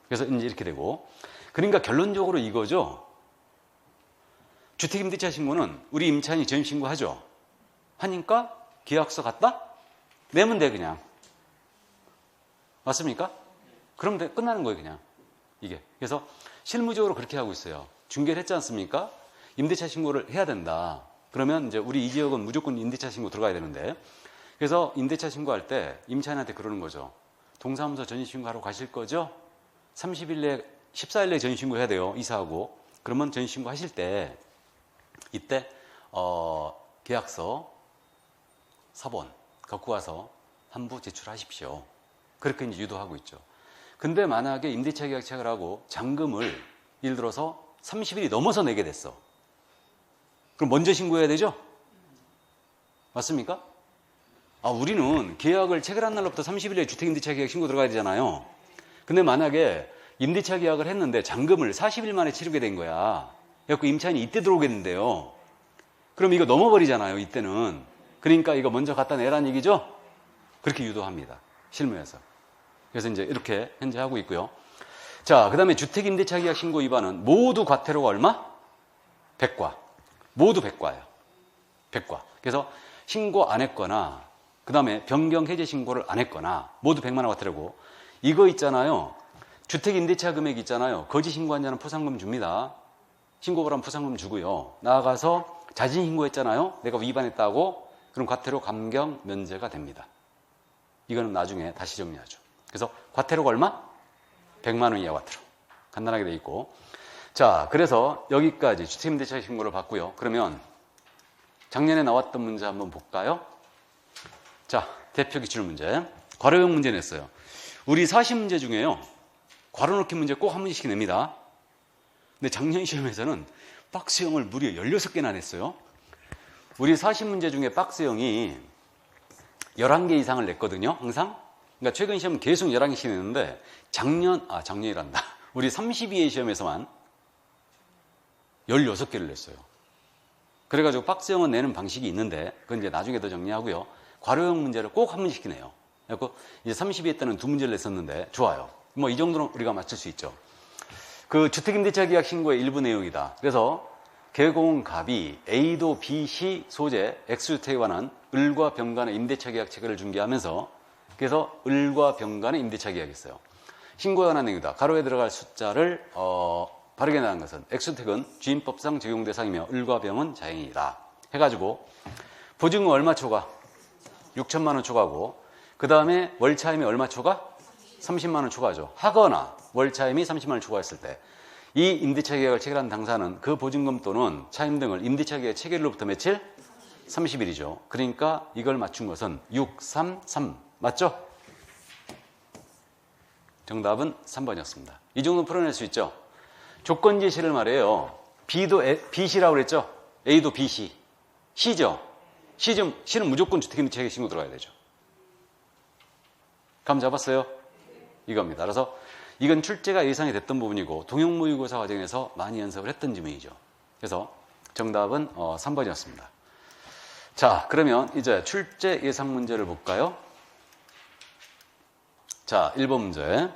A: 그래서 이제 이렇게 되고. 그러니까 결론적으로 이거죠. 주택임대차 신고는 우리 임차인이 전입신고하죠. 하니까 계약서 갖다 내면 돼, 그냥. 맞습니까? 그럼 끝나는 거예요, 그냥. 이게. 그래서 실무적으로 그렇게 하고 있어요. 중개를 했지 않습니까? 임대차 신고를 해야 된다. 그러면 이제 우리 이 지역은 무조건 임대차 신고 들어가야 되는데, 그래서 임대차 신고할 때 임차인한테 그러는 거죠. 동사무소 전입신고하러 가실 거죠? 30일 내에, 14일 내에 전입신고해야 돼요. 이사하고. 그러면 전입신고 하실 때 이때 계약서 서본 갖고 와서 한부 제출하십시오. 그렇게 이제 유도하고 있죠. 근데 만약에 임대차 계약 체결을 하고 잔금을 예를 들어서 30일이 넘어서 내게 됐어. 그럼 먼저 신고해야 되죠? 맞습니까? 우리는 계약을 체결한 날로부터 30일 내에 주택임대차 계약 신고 들어가야 되잖아요. 근데 만약에 임대차 계약을 했는데 잔금을 40일 만에 치르게 된 거야. 그래서 임차인이 이때 들어오겠는데요. 그럼 이거 넘어버리잖아요, 이때는. 그러니까 이거 먼저 갖다 내라는 얘기죠? 그렇게 유도합니다. 실무에서. 그래서 이제 이렇게 현재 하고 있고요. 자, 그 다음에 주택임대차 계약 신고 위반은 모두 과태료가 얼마? 100과. 모두 100과예요. 100과. 그래서 신고 안 했거나, 그 다음에 변경 해제 신고를 안 했거나, 모두 100만 원 과태료고, 이거 있잖아요. 주택임대차 금액 있잖아요. 거짓 신고한 자는 포상금 줍니다. 신고를 하면 포상금 주고요. 나아가서 자진 신고했잖아요. 내가 위반했다고. 그럼 과태료 감경 면제가 됩니다. 이거는 나중에 다시 정리하죠. 그래서 과태료가 얼마? 100만 원 이하 과태료. 간단하게 돼 있고. 자, 그래서 여기까지 주택임대차 신고를 봤고요. 그러면 작년에 나왔던 문제 한번 볼까요? 자, 대표 기출 문제. 괄호형 문제 냈어요. 우리 40문제 중에요. 괄호 넣기 문제 꼭 한 문제씩 냅니다. 근데 작년 시험에서는 박스형을 무려 16개나 냈어요. 우리 40문제 중에 박스형이 11개 이상을 냈거든요. 항상. 그러니까 최근 시험은 계속 11개씩 냈는데 작년이란다. 우리 32회 시험에서만 16개를 냈어요. 그래가지고 박스형은 내는 방식이 있는데 그건 이제 나중에 더 정리하고요. 괄호형 문제를 꼭 한 문제씩 내요. 그래서 이제 32회 때는 2문제를 냈었는데 좋아요. 뭐 이 정도는 우리가 맞출 수 있죠. 그 주택임대차 계약 신고의 일부 내용이다. 그래서 개공갑이 A도 B시 소재 X주택에 관한 을과 병 간의 임대차 계약 체결을 중개하면서 그래서 을과 병 간의 임대차 계약이 있어요. 신고에 관한 내용이다. 가로에 들어갈 숫자를 바르게 나간 것은 X주택은 주임법상 적용 대상이며 을과 병은 자행이다. 해가지고 보증금 얼마 초과? 6천만 원 초과고 그 다음에 월차임이 얼마 초과? 30만 원 초과하죠. 하거나 월차임이 30만 원 초과했을 때 이 임대차 계약을 체결한 당사는 그 보증금 또는 차임 등을 임대차 계약 체결로부터 며칠? 30일이죠. 그러니까 이걸 맞춘 것은 6, 3, 3 맞죠? 정답은 3번이었습니다. 이 정도 풀어낼 수 있죠. 조건 제시를 말해요. B도 B시라고 그랬죠? A도 B시. C죠? C는 무조건 주택임대차 계약 신고 들어가야 되죠. 감 잡았어요? 이겁니다. 그래서 이건 출제가 예상이 됐던 부분이고 동형 모의고사 과정에서 많이 연습을 했던 지문이죠. 그래서 정답은 3번이었습니다. 자, 그러면 이제 출제 예상 문제를 볼까요? 자, 1번 문제.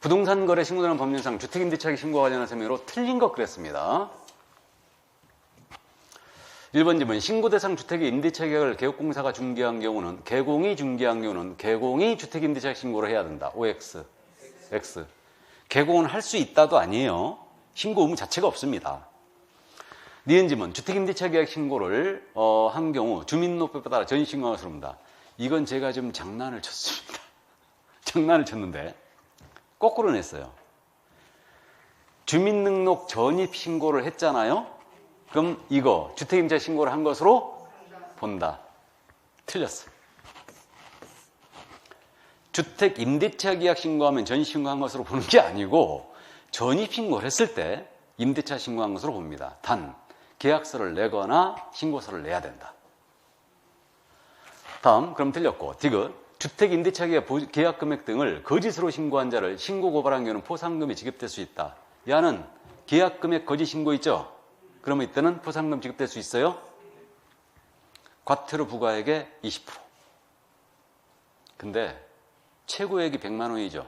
A: 부동산 거래 신고되는 법률상 주택임대차 신고와 관련한 설명으로 틀린 것 그랬습니다. 1번 질문. 신고 대상 주택의 임대차 계약을 개업공사가 중개한 경우는 개공이 중개한 경우는 개공이 주택임대차 신고를 해야 된다. OX. X. 개공은 할 수 있다도 아니에요. 신고 의무 자체가 없습니다. 니은 질문. 주택임대차 계약 신고를 한 경우 주민등록법에 따라 전입신고한 것으로 봅니다. 이건 제가 좀 장난을 쳤습니다. 장난을 쳤는데 거꾸로 냈어요. 주민등록 전입신고를 했잖아요. 그럼 이거 주택임대차 신고를 한 것으로 본다. 틀렸어. 주택임대차 계약 신고하면 전입신고한 것으로 보는 게 아니고 전입신고를 했을 때 임대차 신고한 것으로 봅니다. 단 계약서를 내거나 신고서를 내야 된다. 다음 그럼 틀렸고 디귿. 주택임대차 계약 금액 등을 거짓으로 신고한 자를 신고 고발한 경우는 포상금이 지급될 수 있다. 야는 계약 금액 거짓 신고 있죠? 그러면 이때는 포상금 지급될 수 있어요? 과태료 부과액의 20%. 근데 최고액이 100만 원이죠.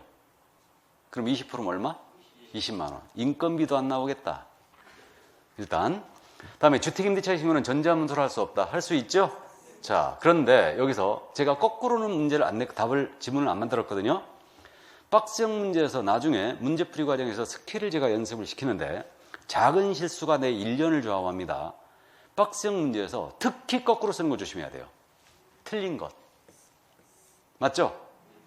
A: 그럼 20%면 얼마? 20만 원. 인건비도 안 나오겠다. 일단 다음에 주택임대차 신고는 전자문서로 할 수 없다. 할 수 있죠? 자, 그런데 여기서 제가 거꾸로는 문제를 안 내, 지문을 안 만들었거든요. 박스형 문제에서 나중에 문제풀이 과정에서 스킬을 제가 연습을 시키는데 작은 실수가 내 1년을 좌우합니다. 박스형 문제에서 특히 거꾸로 쓰는 거 조심해야 돼요. 틀린 것. 맞죠?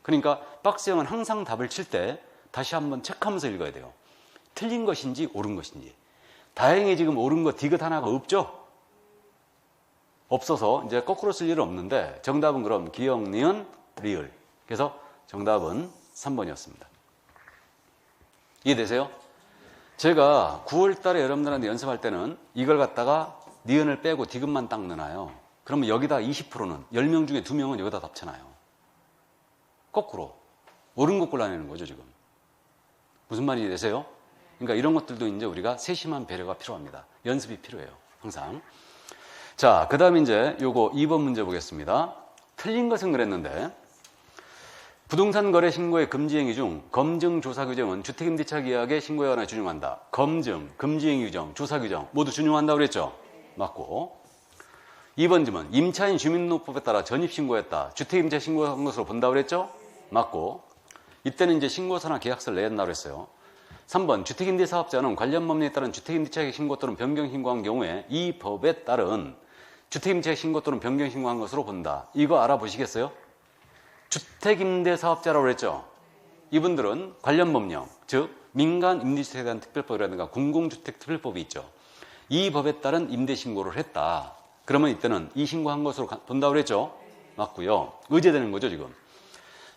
A: 그러니까 박스형은 항상 답을 칠 때 다시 한번 체크하면서 읽어야 돼요. 틀린 것인지 옳은 것인지. 다행히 지금 옳은 거 디귿 하나가 없죠? 없어서 이제 거꾸로 쓸 일은 없는데 정답은 그럼 기역, 니은, 리을. 그래서 정답은 3번이었습니다. 이해되세요? 제가 9월 달에 여러분들한테 연습할 때는 이걸 갖다가 니은을 빼고 디귿만 딱 넣어놔요. 그러면 여기다 20%는 10명 중에 2명은 여기다 답쳐놔요. 거꾸로. 옳은 거 골라내는 거죠, 지금. 무슨 말이 되세요? 그러니까 이런 것들도 이제 우리가 세심한 배려가 필요합니다. 연습이 필요해요. 항상. 자, 그 다음에 이제 요거 2번 문제 보겠습니다. 틀린 것은 그랬는데, 부동산 거래 신고의 금지 행위 중 검증, 조사 규정은 주택임대차 계약의 신고에 관해 준용한다. 검증, 금지 행위 규정, 조사 규정 모두 준용한다고 그랬죠? 맞고. 2번 질문, 임차인 주민등록법에 따라 전입신고했다. 주택임대차 신고한 것으로 본다고 그랬죠? 맞고. 이때는 이제 신고서나 계약서를 내야 한다고 그랬어요. 3번, 주택임대사업자는 관련 법령에 따른 주택임대차 신고 또는 변경 신고한 경우에 이 법에 따른 주택임대차 신고 또는 변경 신고한 것으로 본다. 이거 알아보시겠어요? 주택임대사업자라고 그랬죠? 이분들은 관련 법령, 즉 민간임대주택에 대한 특별법이라든가 공공주택특별법이 있죠. 이 법에 따른 임대신고를 했다. 그러면 이때는 이 신고한 것으로 본다고 그랬죠? 맞고요. 의제되는 거죠, 지금.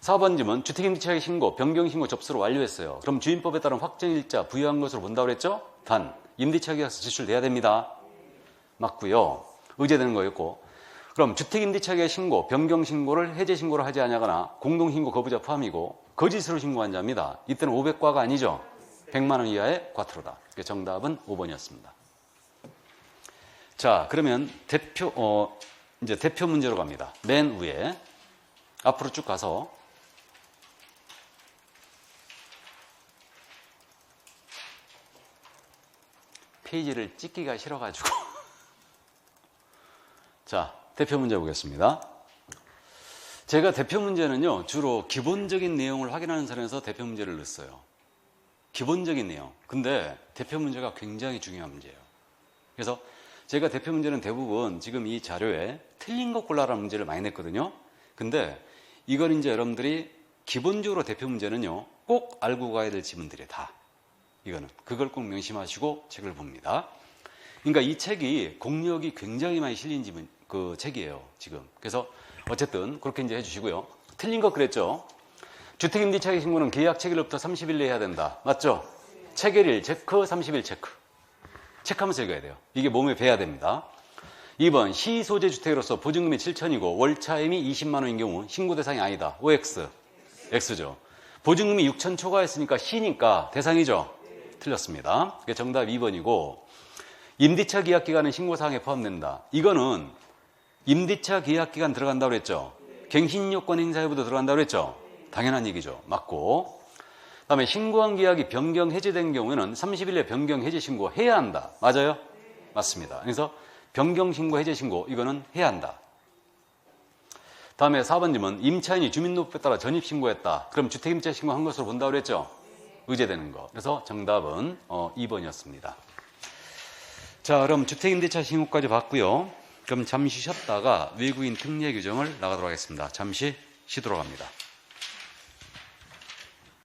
A: 4번 질문, 주택임대차 신고, 변경신고 접수를 완료했어요. 그럼 주인법에 따른 확정일자 부여한 것으로 본다고 그랬죠? 단, 임대차 계약서 제출돼야 됩니다. 맞고요. 의제되는 거였고. 그럼 주택임대차 계약 신고, 변경신고를 해제신고를 하지 않냐거나 공동신고 거부자 포함이고 거짓으로 신고한 자입니다. 이때는 500과가 아니죠? 100만 원 이하의 과태료다. 정답은 5번이었습니다. 자, 그러면 이제 대표 문제로 갑니다. 맨 위에. 앞으로 쭉 가서 페이지를 찍기가 싫어가지고. 자, 대표 문제 보겠습니다. 제가 대표 문제는요, 주로 기본적인 내용을 확인하는 선에서 대표 문제를 넣었어요. 기본적인 내용. 근데 대표 문제가 굉장히 중요한 문제예요. 그래서 제가 대표 문제는 대부분 지금 이 자료에 틀린 것 골라라는 문제를 많이 냈거든요. 근데 이건 이제 여러분들이 기본적으로 대표 문제는요, 꼭 알고 가야 될 지문들이에요, 다. 이거는. 그걸 꼭 명심하시고 책을 봅니다. 그러니까 이 책이 공력이 굉장히 많이 실린 그 책이에요, 지금. 그래서 어쨌든 그렇게 이제 해주시고요. 틀린 거 그랬죠? 주택임대차 신고는 계약 체결일부터 30일 내에 해야 된다. 맞죠? 체결일 체크, 30일 체크. 체크하면서 읽어야 돼요. 이게 몸에 배야 됩니다. 2번, 시소재 주택으로서 보증금이 7천이고 월차임이 20만 원인 경우 신고 대상이 아니다. OX. X죠. 보증금이 6천 초과했으니까 C니까 대상이죠? 틀렸습니다. 정답 2번이고, 임대차 계약기간은 신고사항에 포함된다. 이거는 임대차 계약기간 들어간다고 그랬죠? 갱신요건 행사 여부도 들어간다고 그랬죠? 당연한 얘기죠. 맞고. 그 다음에 신고한 계약이 변경 해제된 경우에는 30일 내에 변경 해제 신고해야 한다. 맞아요? 맞습니다. 그래서 변경 신고 해제 신고 이거는 해야 한다. 다음에 4번 질문, 임차인이 주민등록법에 따라 전입 신고했다. 그럼 주택임대차 신고한 것으로 본다고 그랬죠? 의제되는 거. 그래서 정답은 2번이었습니다. 자, 그럼 주택임대차 신고까지 봤고요. 그럼 잠시 쉬었다가 외국인 특례 규정을 나가도록 하겠습니다. 잠시 쉬도록 합니다.